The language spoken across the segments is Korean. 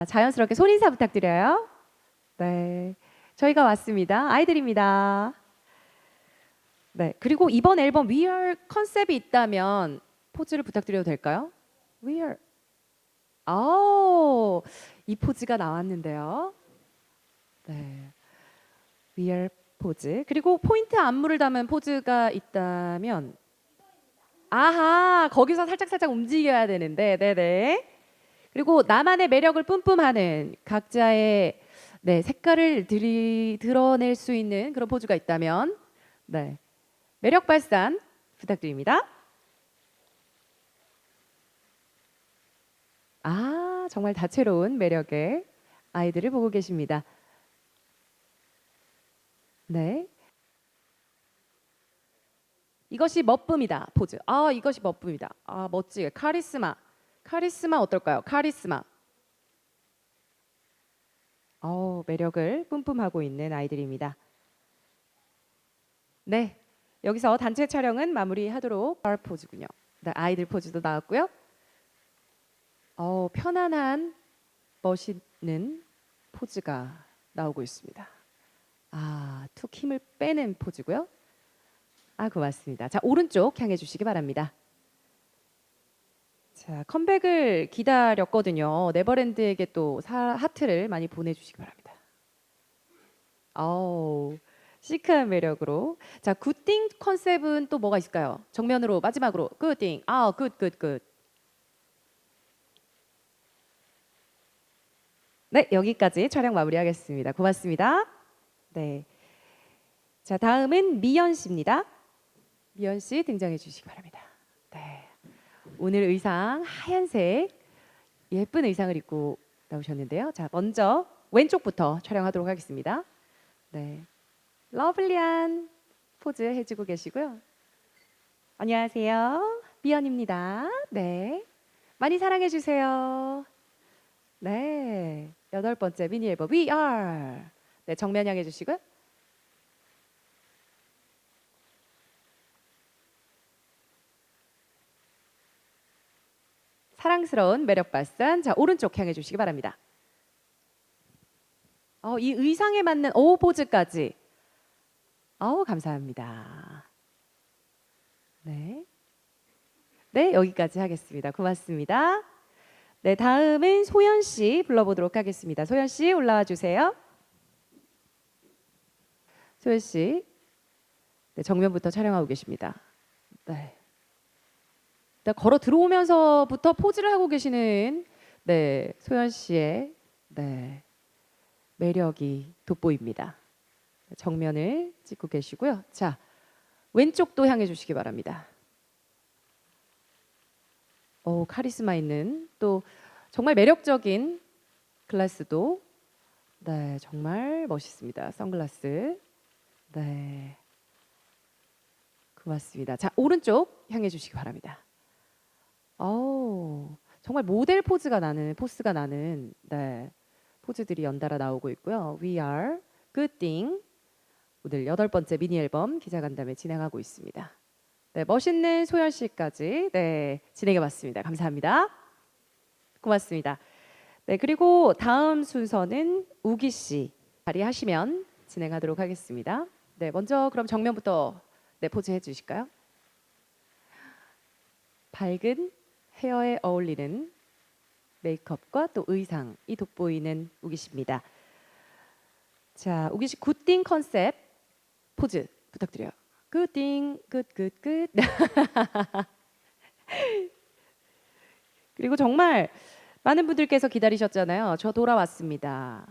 자연스럽게 손인사 부탁드려요. 네, 저희가 왔습니다. 아이들입니다. 네, 그리고 이번 앨범 We Are 컨셉이 있다면 포즈를 부탁드려도 될까요? We Are. 아우, 이 포즈가 나왔는데요. 네, We Are 포즈. 그리고 포인트 안무를 담은 포즈가 있다면, 아하, 거기서 살짝살짝 움직여야 되는데, 네네. 그리고 나만의 매력을 뿜뿜하는 각자의 색깔을 드러낼 수 있는 그런 포즈가 있다면 매력 발산 부탁드립니다. 아, 정말 다채로운 매력의 아이들을 보고 계십니다. 네. 이것이 멋쁨이다. 포즈. 아, 이것이 멋쁨이다. 아, 멋지게. 카리스마. 카리스마 어떨까요? 카리스마. 매력을 뿜뿜하고 있는 아이들입니다. 네. 여기서 단체 촬영은 마무리하도록 할 포즈군요. 네, 아이들 포즈도 나왔고요. 편안한 멋있는 포즈가 나오고 있습니다. 아, 툭 힘을 빼는 포즈고요. 아, 고맙습니다. 자, 오른쪽 향해 주시기 바랍니다. 자, 컴백을 기다렸거든요. 네버랜드에게 또 하트를 많이 보내주시기 바랍니다. 시크한 매력으로. 자, 굿띵 컨셉은 또 뭐가 있을까요? 정면으로 마지막으로 굿띵. 아, 굿. 네, 여기까지 촬영 마무리하겠습니다. 고맙습니다. 네. 자, 다음은 미연 씨입니다. 미연 씨 등장해 주시기 바랍니다. 네. 오늘 의상 하얀색 예쁜 의상을 입고 나오셨는데요. 자, 먼저 왼쪽부터 촬영하도록 하겠습니다. 네. 러블리한 포즈 해주고 계시고요. 안녕하세요. 미연입니다. 네. 많이 사랑해 주세요. 네. 8번째 미니 앨범 We Are. 네, 정면 향해 주시고요. 사랑스러운 매력 발산. 자, 오른쪽 향해 주시기 바랍니다. 이 의상에 맞는 포즈까지. 감사합니다. 네. 네, 여기까지 하겠습니다. 고맙습니다. 네, 다음은 소연 씨 불러보도록 하겠습니다. 소연 씨 올라와 주세요. 소연 씨, 네, 정면부터 촬영하고 계십니다. 네. 걸어 들어오면서부터 포즈를 하고 계시는 소연 씨의 매력이 돋보입니다. 정면을 찍고 계시고요. 자, 왼쪽도 향해 주시기 바랍니다. 카리스마 있는 또 정말 매력적인 글라스도 정말 멋있습니다. 선글라스. 네. 고맙습니다. 자, 오른쪽 향해 주시기 바랍니다. 정말 모델 포스가 나는 포즈들이 연달아 나오고 있고요. We are good thing. 오늘 8번째 미니 앨범 기자간담회 진행하고 있습니다. 네, 멋있는 소연 씨까지 진행해 봤습니다. 감사합니다. 고맙습니다. 네, 그리고 다음 순서는 우기 씨 자리하시면 진행하도록 하겠습니다. 네, 먼저 그럼 정면부터 포즈 해 주실까요? 밝은 헤어에 어울리는 메이크업과 또 의상이 돋보이는 우기 씨입니다. 자, 우기 씨 굿띵 컨셉 포즈 부탁드려요. 굿띵, 굿. 그리고 정말 많은 분들께서 기다리셨잖아요. 저 돌아왔습니다.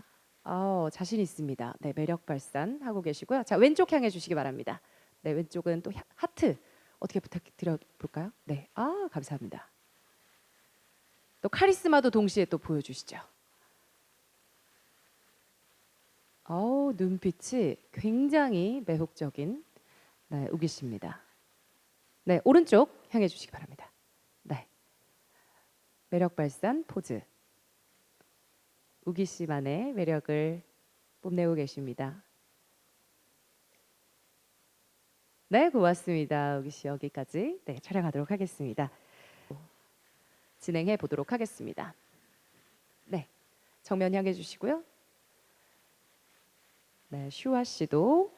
자신 있습니다. 네, 매력 발산 하고 계시고요. 자, 왼쪽 향해 주시기 바랍니다. 네, 왼쪽은 또 하트 어떻게 부탁드려 볼까요? 네, 감사합니다. 또 카리스마도 동시에 또 보여주시죠. 눈빛이 굉장히 매혹적인 우기 씨입니다. 네, 오른쪽 향해 주시기 바랍니다. 네, 매력 발산 포즈. 우기 씨만의 매력을 뽐내고 계십니다. 네, 고맙습니다. 우기 씨 여기까지 촬영하도록 하겠습니다. 진행해 보도록 하겠습니다. 네, 정면 향해 주시고요. 네, 슈아 씨도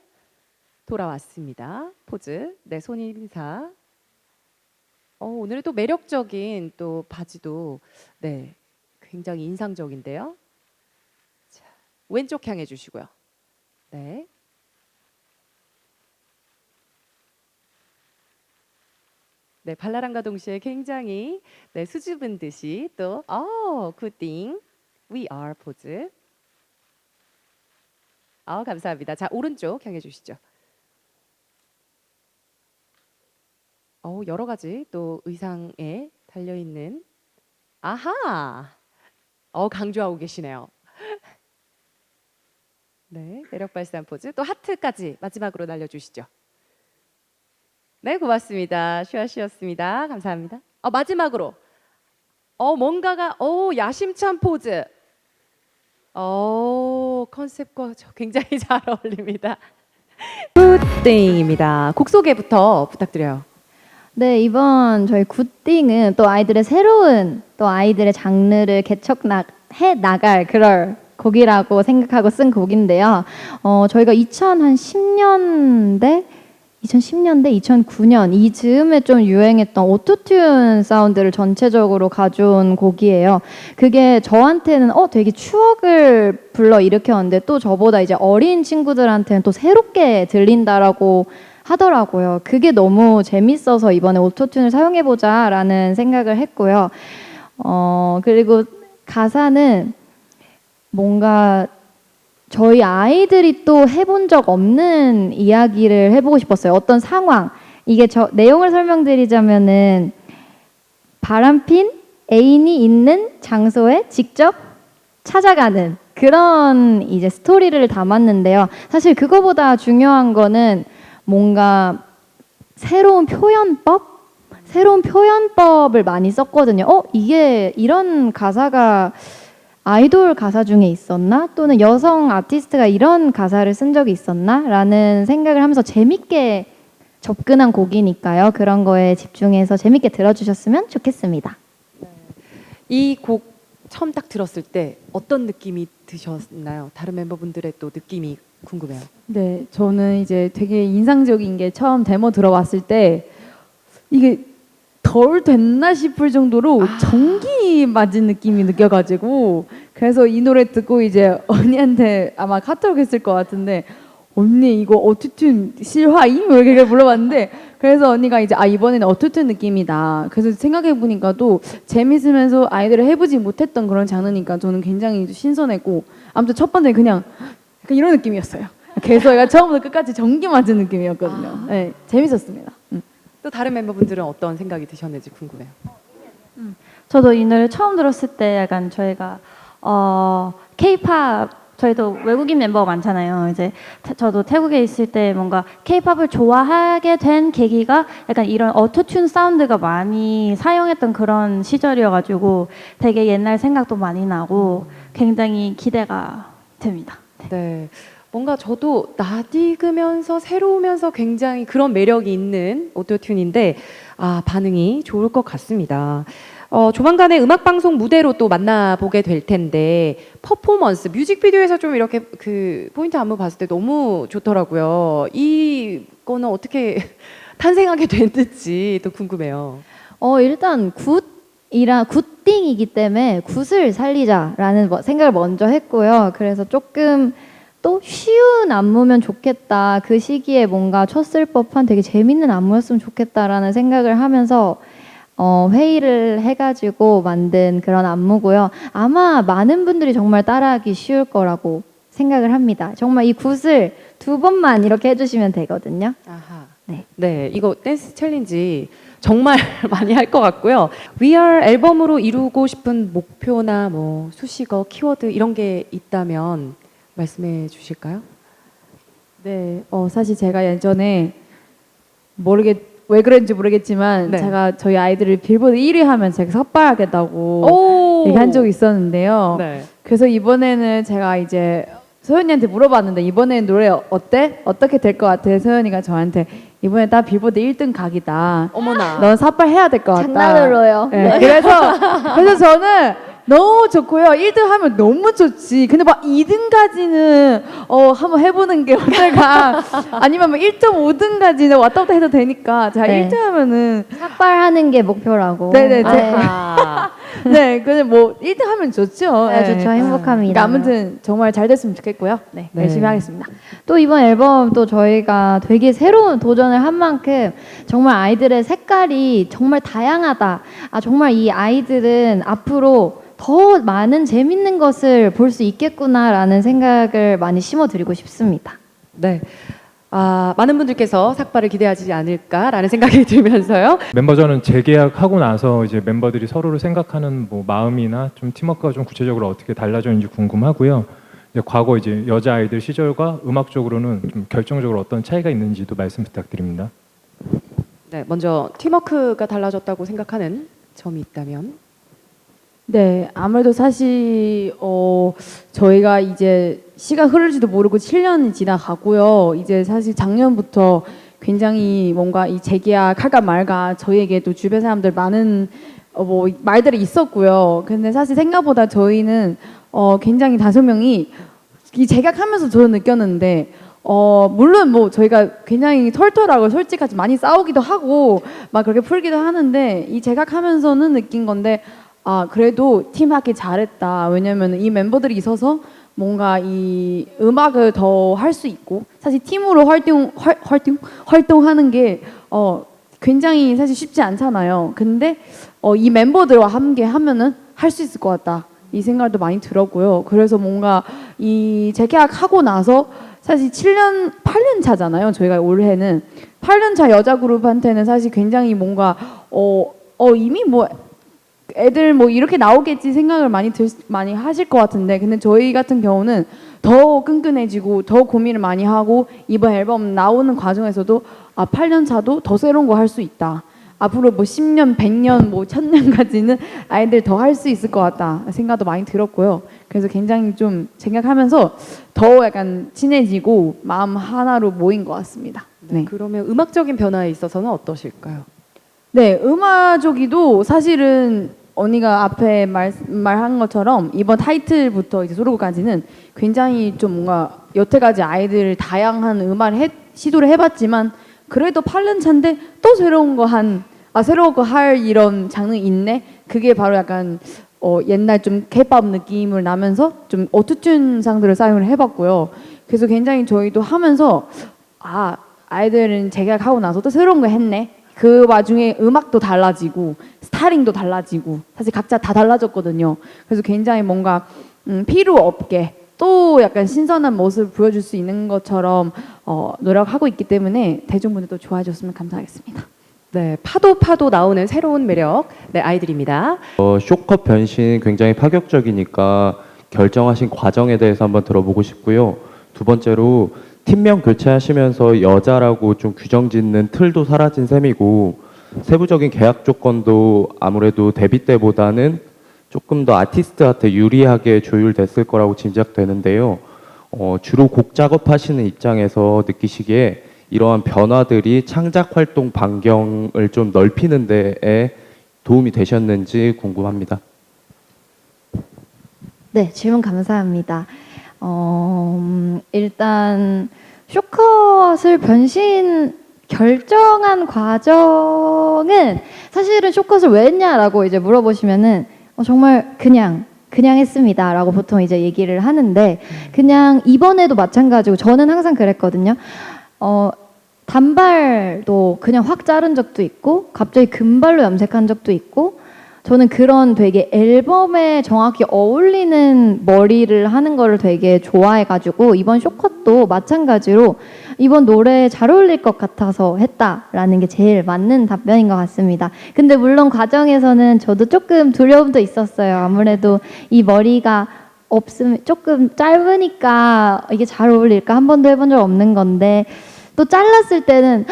돌아왔습니다. 포즈. 네, 손 인사. 오늘은 또 매력적인 또 바지도 네, 굉장히 인상적인데요. 자, 왼쪽 향해 주시고요. 네. 네, 발랄함과 동시에 굉장히 네, 수줍은 듯이 또 굿띵 we are 포즈. 감사합니다. 자, 오른쪽 향해 주시죠. 여러 가지 또 의상에 달려 있는 아하. 강조하고 계시네요. 네, 매력 발산 포즈. 또 하트까지 마지막으로 날려 주시죠. 네, 고맙습니다. 슈아 씨였습니다. 감사합니다. 마지막으로 뭔가가 야심찬 포즈. 컨셉과 굉장히 잘 어울립니다. 굿띵입니다. 곡 소개부터 부탁드려요. 네, 이번 저희 굿띵은 또 아이들의 새로운 또 아이들의 장르를 해 나갈 그럴 곡이라고 생각하고 쓴 곡인데요. 저희가 2010년대, 2009년 이 즈음에 좀 유행했던 오토튠 사운드를 전체적으로 가져온 곡이에요. 그게 저한테는 되게 추억을 불러일으켰는데 또 저보다 이제 어린 친구들한테는 또 새롭게 들린다라고 하더라고요. 그게 너무 재밌어서 이번에 오토튠을 사용해보자라는 생각을 했고요. 그리고 가사는 뭔가 저희 아이들이 또 해본 적 없는 이야기를 해보고 싶었어요. 어떤 상황. 이게 내용을 설명드리자면은 바람핀 애인이 있는 장소에 직접 찾아가는 그런 이제 스토리를 담았는데요. 사실 그거보다 중요한 거는 뭔가 새로운 표현법을 많이 썼거든요. 이게 이런 가사가 아이돌 가사 중에 있었나? 또는 여성 아티스트가 이런 가사를 쓴 적이 있었나? 라는 생각을 하면서 재밌게 접근한 곡이니까요. 그런 거에 집중해서 재밌게 들어주셨으면 좋겠습니다. 이 곡 처음 딱 들었을 때 어떤 느낌이 드셨나요? 다른 멤버분들의 또 느낌이 궁금해요. 네, 저는 이제 되게 인상적인 게 처음 데모 들어봤을 때 이게 덜 됐나 싶을 정도로 전기 맞은 느낌이 느껴가지고 그래서 이 노래 듣고 이제 언니한테 아마 카톡 했을 것 같은데 언니 이거 오토튠 실화임? 이렇게 물어봤는데 그래서 언니가 이제 이번에는 오토튠 느낌이다. 그래서 생각해보니까 또 재밌으면서 아이들을 해보지 못했던 그런 장르니까 저는 굉장히 신선했고 아무튼 첫 번째 그냥 이런 느낌이었어요. 개소리가 처음부터 끝까지 전기 맞은 느낌이었거든요. 네, 재밌었습니다. 또 다른 멤버분들은 어떤 생각이 드셨는지 궁금해요. 저도 이 노래 처음 들었을 때 약간 저희가 K-팝 저희도 외국인 멤버가 많잖아요. 이제 저도 태국에 있을 때 뭔가 K-팝을 좋아하게 된 계기가 약간 이런 오토튠 사운드가 많이 사용했던 그런 시절이어가지고 되게 옛날 생각도 많이 나고 굉장히 기대가 됩니다. 네. 뭔가 저도 낯익으면서 새로우면서 굉장히 그런 매력이 있는 오토튠인데 반응이 좋을 것 같습니다. 조만간에 음악방송 무대로 또 만나보게 될 텐데 퍼포먼스, 뮤직비디오에서 좀 이렇게 그 포인트 안무 봤을 때 너무 좋더라고요. 이거는 어떻게 탄생하게 됐는지 또 궁금해요. 일단 굿띵이기 때문에 굿을 살리자라는 생각을 먼저 했고요. 그래서 조금 또 쉬운 안무면 좋겠다. 그 시기에 뭔가 쳤을 법한 되게 재밌는 안무였으면 좋겠다라는 생각을 하면서 회의를 해가지고 만든 그런 안무고요. 아마 많은 분들이 정말 따라하기 쉬울 거라고 생각을 합니다. 정말 이 굿을 2번만 이렇게 해주시면 되거든요. 아하. 네. 네, 이거 댄스 챌린지 정말 많이 할 것 같고요. We Are 앨범으로 이루고 싶은 목표나 뭐 수식어, 키워드 이런 게 있다면 말씀해 주실까요? 네, 사실 제가 예전에 왜 그런지 모르겠지만 네. 제가 저희 아이들을 빌보드 1위 하면 제가 섭외하겠다고 얘기한 적이 있었는데요. 네. 그래서 이번에는 제가 이제 소연이한테 물어봤는데 이번에는 노래 어때? 어떻게 될 것 같아? 소연이가 저한테 이번에 다 빌보드 1등 각이다. 어머나. 넌 삽발해야 될 것 같다. 장난으로요. 네, 그래서 저는 너무 좋고요. 1등 하면 너무 좋지. 근데 막 2등까지는 한번 해보는 게 어떨까. 아니면 뭐 1.5등까지는 왔다 갔다 해도 되니까 제가 네. 1등 하면은 삭발하는 게 목표라고. 네네. 아하. 네, 근데 뭐 1등 하면 좋죠. 네, 좋죠. 행복합니다. 그러니까 아무튼 정말 잘 됐으면 좋겠고요. 네, 네. 열심히 하겠습니다. 또 이번 앨범 또 저희가 되게 새로운 도전을 한 만큼 정말 아이들의 색깔이 정말 다양하다. 아, 정말 이 아이들은 앞으로 더 많은 재밌는 것을 볼 수 있겠구나라는 생각을 많이 심어드리고 싶습니다. 네. 많은 분들께서 삭발을 기대하지 않을까라는 생각이 들면서요. 멤버전은 재계약하고 나서 이제 멤버들이 서로를 생각하는 뭐 마음이나 좀 팀워크가 좀 구체적으로 어떻게 달라졌는지 궁금하고요. 이제 과거 이제 여자 아이들 시절과 음악적으로는 좀 결정적으로 어떤 차이가 있는지도 말씀 부탁드립니다. 네, 먼저 팀워크가 달라졌다고 생각하는 점이 있다면. 네, 아무래도 사실 저희가 이제 시간 흐를지도 모르고 7년이 지나가고요. 이제 사실 작년부터 굉장히 뭔가 이 재계약할까 말까 저희에게도 주변 사람들 많은 뭐 말들이 있었고요. 근데 사실 생각보다 저희는 굉장히 5명이 이 재계약하면서 저는 느꼈는데 물론 뭐 저희가 굉장히 털털하고 솔직하지 많이 싸우기도 하고 막 그렇게 풀기도 하는데 이 재계약하면서는 느낀 건데 그래도 팀하기 잘했다. 왜냐면 이 멤버들이 있어서 뭔가 이 음악을 더 할 수 있고 사실 팀으로 활동하는 게 굉장히 사실 쉽지 않잖아요. 근데 이 멤버들과 함께 하면은 할 수 있을 것 같다. 이 생각도 많이 들었고요. 그래서 뭔가 이 재계약하고 나서 사실 8년 차잖아요. 저희가 올해는 8년 차 여자 그룹한테는 사실 굉장히 뭔가 이미 뭐 애들 뭐 이렇게 나오겠지 생각을 많이 하실 것 같은데 근데 저희 같은 경우는 더 끈끈해지고 더 고민을 많이 하고 이번 앨범 나오는 과정에서도 8년 차도 더 새로운 거 할 수 있다. 앞으로 뭐 10년, 100년, 뭐 1000년까지는 아이들 더 할 수 있을 것 같다 생각도 많이 들었고요. 그래서 굉장히 좀 생각하면서 더 약간 친해지고 마음 하나로 모인 것 같습니다. 네. 그러면 음악적인 변화에 있어서는 어떠실까요? 네, 음악적이도 사실은 언니가 앞에 말한 것처럼 이번 타이틀부터 이제 솔로곡까지는 굉장히 좀 뭔가 여태까지 아이들 다양한 음악을 시도를 해봤지만 그래도 8년 차인데 또 새로운 거 할 이런 장르 있네. 그게 바로 약간 옛날 좀 K-pop 느낌을 나면서 좀 오토튠 상들을 사용을 해봤고요. 그래서 굉장히 저희도 하면서 아이들은 재계약하고 나서 또 새로운 거 했네. 그 와중에 음악도 달라지고 스타일링도 달라지고 사실 각자 다 달라졌거든요. 그래서 굉장히 뭔가 필요 없게 또 약간 신선한 모습을 보여줄 수 있는 것처럼 노력하고 있기 때문에 대중분들도 좋아해 줬으면 감사하겠습니다. 네, 파도 나오는 새로운 매력, 네, 아이들입니다. 쇼컷 변신 굉장히 파격적이니까 결정하신 과정에 대해서 한번 들어보고 싶고요. 두 번째로 팀명 교체하시면서 여자라고 좀 규정 짓는 틀도 사라진 셈이고 세부적인 계약 조건도 아무래도 데뷔 때보다는 조금 더 아티스트한테 유리하게 조율됐을 거라고 짐작되는데요. 주로 곡 작업하시는 입장에서 느끼시기에 이러한 변화들이 창작 활동 반경을 좀 넓히는 데에 도움이 되셨는지 궁금합니다. 네, 질문 감사합니다. 일단 쇼컷을 결정한 과정은 사실은 쇼컷을 왜 했냐라고 이제 물어보시면은 정말 그냥 했습니다라고 보통 이제 얘기를 하는데 그냥 이번에도 마찬가지고 저는 항상 그랬거든요. 단발도 그냥 확 자른 적도 있고 갑자기 금발로 염색한 적도 있고 저는 그런 되게 앨범에 정확히 어울리는 머리를 하는 거를 되게 좋아해가지고 이번 쇼컷도 마찬가지로 이번 노래에 잘 어울릴 것 같아서 했다라는 게 제일 맞는 답변인 것 같습니다. 근데 물론 과정에서는 저도 조금 두려움도 있었어요. 아무래도 이 머리가 없으면 조금 짧으니까 이게 잘 어울릴까 한 번도 해본 적 없는 건데 또 잘랐을 때는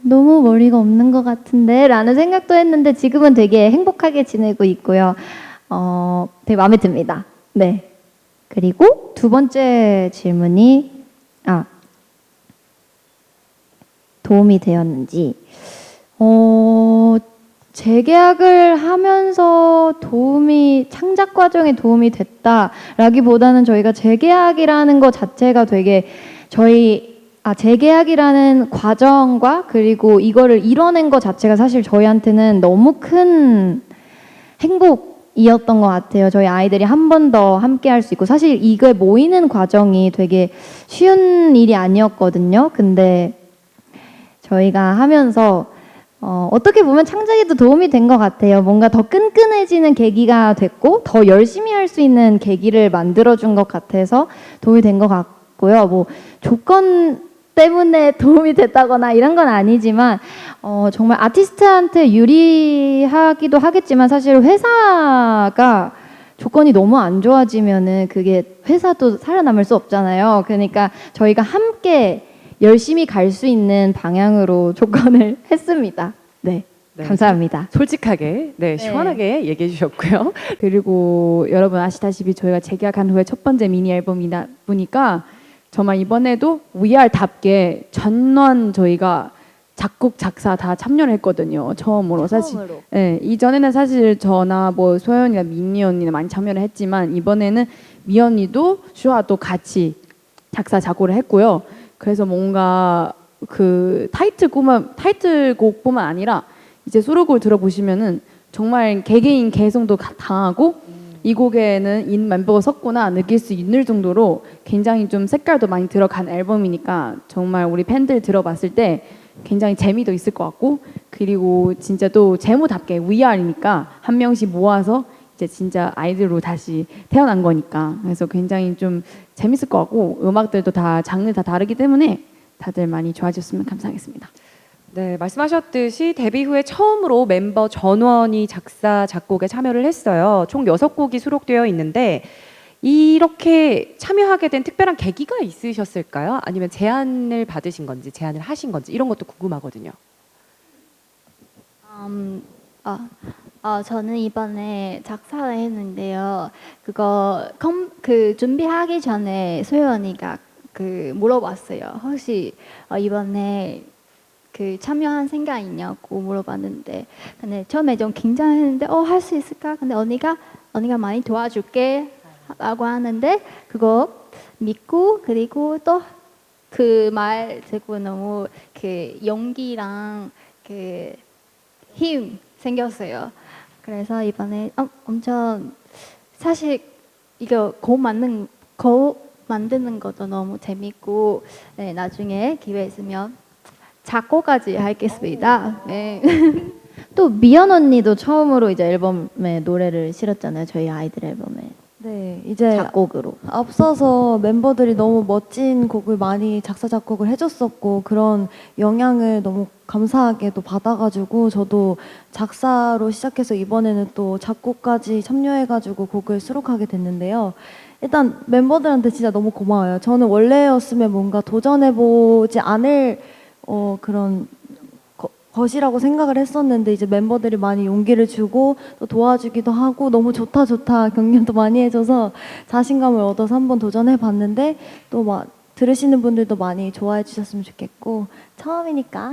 너무 머리가 없는 것 같은데 라는 생각도 했는데 지금은 되게 행복하게 지내고 있고요. 되게 마음에 듭니다. 네. 그리고 두 번째 질문이 도움이 되었는지 재계약을 하면서 창작 과정에 도움이 됐다라기보다는 저희가 재계약이라는 것 자체가 되게 재계약이라는 과정과 그리고 이거를 이뤄낸 것 자체가 사실 저희한테는 너무 큰 행복이었던 것 같아요. 저희 아이들이 한 번 더 함께 할 수 있고, 사실 이걸 모이는 과정이 되게 쉬운 일이 아니었거든요. 근데 저희가 하면서 어떻게 보면 창작에도 도움이 된 것 같아요. 뭔가 더 끈끈해지는 계기가 됐고 더 열심히 할 수 있는 계기를 만들어준 것 같아서 도움이 된 것 같고요. 뭐 조건 때문에 도움이 됐다거나 이런 건 아니지만 정말 아티스트한테 유리하기도 하겠지만 사실 회사가 조건이 너무 안 좋아지면은 그게 회사도 살아남을 수 없잖아요. 그러니까 저희가 함께 열심히 갈 수 있는 방향으로 조건을 했습니다. 네, 네. 감사합니다. 솔직하게, 네, 시원하게 얘기해 주셨고요. 그리고 여러분 아시다시피 저희가 재계약한 후에 첫 번째 미니 앨범이다 보니까 정말 이번에도 WeAre답게 전원 저희가 작곡 작사 다 참여를 했거든요. 처음으로 사실. 네, 이전에는 사실 저나 뭐 소연이나 민니 언니는 많이 참여를 했지만 이번에는 미 언니도 슈아도 같이 작사 작곡을 했고요. 그래서 뭔가 그 타이틀곡뿐만 아니라 이제 수록곡을 들어보시면은 정말 개개인 개성도 강하고 이 곡에는 이 멤버가 섰구나 느낄 수 있는 정도로 굉장히 좀 색깔도 많이 들어간 앨범이니까 정말 우리 팬들 들어봤을 때 굉장히 재미도 있을 것 같고, 그리고 진짜 또 제모답게 WeAre이니까 한 명씩 모아서 이제 진짜 아이들로 다시 태어난 거니까 그래서 굉장히 좀 재밌을 것 같고, 음악들도 다 장르 다 다르기 때문에 다들 많이 좋아졌으면 감사하겠습니다. 네, 말씀하셨듯이 데뷔 후에 처음으로 멤버 전원이 작사, 작곡에 참여를 했어요. 총 6곡이 수록되어 있는데 이렇게 참여하게 된 특별한 계기가 있으셨을까요? 아니면 제안을 받으신 건지, 제안을 하신 건지 이런 것도 궁금하거든요. 저는 이번에 작사를 했는데요. 그 준비하기 전에 소연이가 물어봤어요. 혹시 이번에 참여한 생각 있냐고 물어봤는데, 근데 처음에 좀 긴장했는데 할 수 있을까? 근데 언니가 많이 도와줄게 라고 하는데 그거 믿고, 그리고 또 그 말 듣고 너무 용기랑 힘 생겼어요. 그래서 이번에 엄청 사실 이거 곡 만드는 것도 너무 재밌고, 네, 나중에 기회 있으면 작곡까지 하겠습니다. 네. 또 미연 언니도 처음으로 이제 앨범에 노래를 실었잖아요. 저희 아이들 앨범에 네, 이제 작곡으로. 앞서서 멤버들이 너무 멋진 곡을 많이 작사 작곡을 해줬었고 그런 영향을 너무 감사하게도 받아가지고 저도 작사로 시작해서 이번에는 또 작곡까지 참여해가지고 곡을 수록하게 됐는데요. 일단 멤버들한테 진짜 너무 고마워요. 저는 원래였으면 뭔가 도전해보지 않을 그런 것이라고 생각을 했었는데 이제 멤버들이 많이 용기를 주고 또 도와주기도 하고 너무 좋다 격려도 많이 해줘서 자신감을 얻어서 한번 도전해봤는데 또 막 들으시는 분들도 많이 좋아해 주셨으면 좋겠고 처음이니까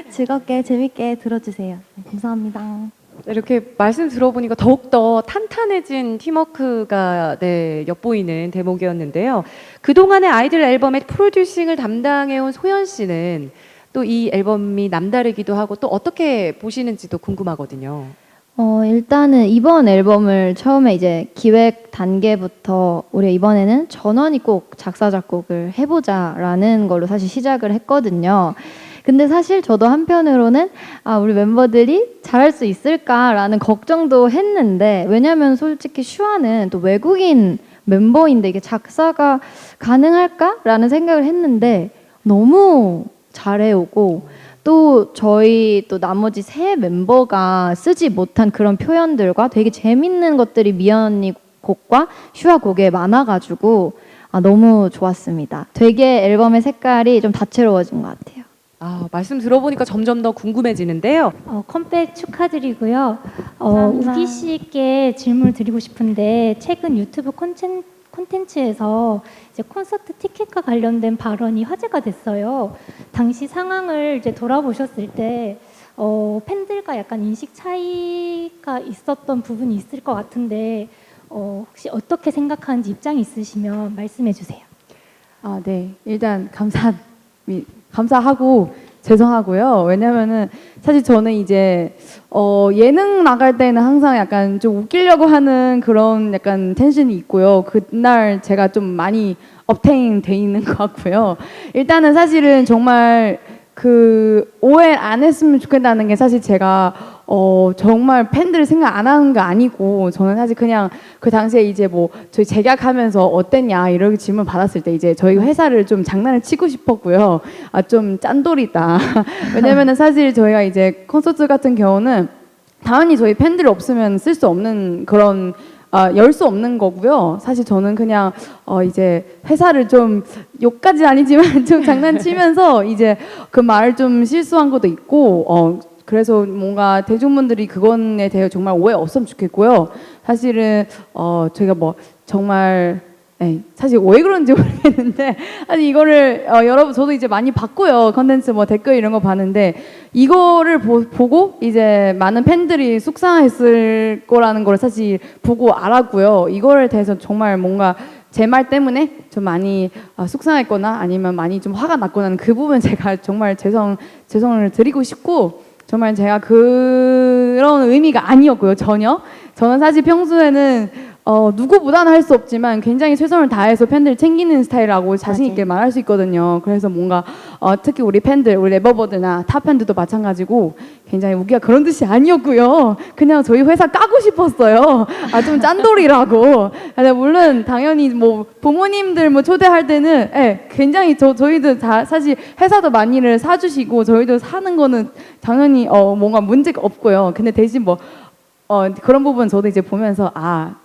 즐겁게 재밌게 들어주세요. 네, 감사합니다. 이렇게 말씀 들어보니까 더욱더 탄탄해진 팀워크가 엿보이는 대목이었는데요. 그동안의 아이들 앨범의 프로듀싱을 담당해온 소연 씨는 또 이 앨범이 남다르기도 하고 또 어떻게 보시는지도 궁금하거든요. 일단은 이번 앨범을 처음에 이제 기획 단계부터 우리 이번에는 전원이 꼭 작사 작곡을 해보자라는 걸로 사실 시작을 했거든요. 근데 사실 저도 한편으로는 우리 멤버들이 잘할 수 있을까라는 걱정도 했는데, 왜냐면 솔직히 슈아는 또 외국인 멤버인데 이게 작사가 가능할까라는 생각을 했는데 너무 잘해오고, 또 저희 또 나머지 세 멤버가 쓰지 못한 그런 표현들과 되게 재밌는 것들이 미연 언니 곡과 슈아 곡에 많아가지고 너무 좋았습니다. 되게 앨범의 색깔이 좀 다채로워진 것 같아요. 말씀 들어보니까 점점 더 궁금해지는데요. 컴백 축하드리고요. 감사합니다. 우기 씨께 질문을 드리고 싶은데, 최근 유튜브 콘텐츠에서 이제 콘서트 티켓과 관련된 발언이 화제가 됐어요. 당시 상황을 이제 돌아보셨을 때 팬들과 약간 인식 차이가 있었던 부분이 있을 것 같은데 혹시 어떻게 생각하는지 입장이 있으시면 말씀해 주세요. 아, 네. 일단 감사하고 죄송하고요. 왜냐면은 사실 저는 이제 예능 나갈 때는 항상 약간 좀 웃기려고 하는 그런 약간 텐션이 있고요. 그날 제가 좀 많이 업테인 돼 있는 것 같고요. 일단은 사실은 정말 그 오해 안 했으면 좋겠다는 게 사실 제가 정말 팬들 생각 안 하는 거 아니고 저는 사실 그냥 그 당시에 이제 뭐 저희 재계약하면서 어땠냐 이렇게 질문 받았을 때 이제 저희 회사를 좀 장난을 치고 싶었고요. 아, 좀 짠돌이다. 왜냐면은 사실 저희가 이제 콘서트 같은 경우는 당연히 저희 팬들이 없으면 쓸 수 없는 그런 열 수 없는 거고요. 사실 저는 그냥 이제 회사를 좀 욕까지 아니지만 좀 장난치면서 이제 그 말을 좀 실수한 것도 있고 그래서 뭔가 대중분들이 그거에 대해 정말 오해 없으면 좋겠고요. 사실은 저희가 뭐 정말 사실 왜 그런지 모르겠는데 아니 이거를 여러분 저도 이제 많이 봤고요. 컨텐츠 뭐 댓글 이런 거 봤는데 이거를 보고 이제 많은 팬들이 속상했을 거라는 걸 사실 보고 알았고요. 이거에 대해서 정말 뭔가 제 말 때문에 좀 많이 속상했거나 아니면 많이 좀 화가 났거나 그 부분 제가 정말 죄송을 드리고 싶고 정말 제가 그런 의미가 아니었고요. 전혀. 저는 사실 평소에는 누구보다는 할 수 없지만 굉장히 최선을 다해서 팬들 챙기는 스타일이라고 자신 있게 말할 수 있거든요. 그래서 뭔가 특히 우리 팬들, 우리 레버버드나 타 팬들도 마찬가지고 굉장히 우기가 그런 뜻이 아니었고요. 그냥 저희 회사 까고 싶었어요. 좀 짠돌이라고. 물론 당연히 뭐 부모님들 뭐 초대할 때는 굉장히 저희도 다 사실 회사도 많이를 사주시고 저희도 사는 거는 당연히 뭔가 문제가 없고요. 근데 대신 뭐 그런 부분 저도 이제 보면서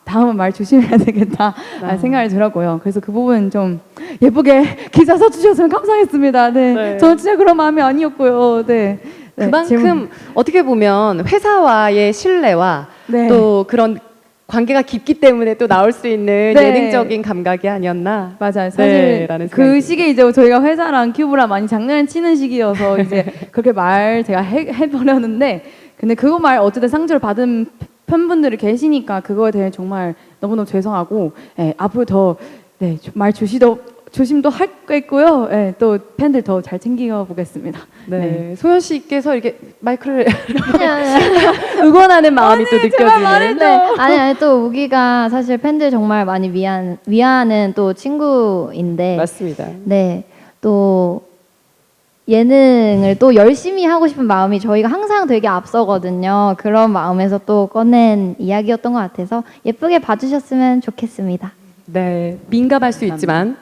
다음은 말 조심해야 되겠다 생각이 들었고요. 그래서 그 부분 좀 예쁘게 기사 써주셨으면 감사하겠습니다. 네. 저는 진짜 그런 마음이 아니었고요. 네. 그만큼 어떻게 보면 회사와의 신뢰와 또 그런 관계가 깊기 때문에 또 나올 수 있는 예능적인 감각이 아니었나. 맞아요. 사실 그 시기에 이제 저희가 회사랑 큐브랑 많이 장난을 치는 시기여서 이제 그렇게 제가 해버렸는데 근데 그거 말 어쨌든 상처를 받은 팬분들이 계시니까 그거에 대해 정말 너무너무 죄송하고 앞으로 더 말 조심도 하겠고요. 또 팬들 더 잘 챙겨 보겠습니다. 네. 소연 씨께서 이렇게 마이크를 응원하는 마음이 또 느껴지는. 네. 아니 또 우기가 사실 팬들 정말 많이 위하는 또 친구인데 맞습니다. 네. 또 예능을 또 열심히 하고 싶은 마음이 저희가 항상 되게 앞서거든요. 그런 마음에서 또 꺼낸 이야기였던 것 같아서 예쁘게 봐주셨으면 좋겠습니다. 네, 민감할 수 있지만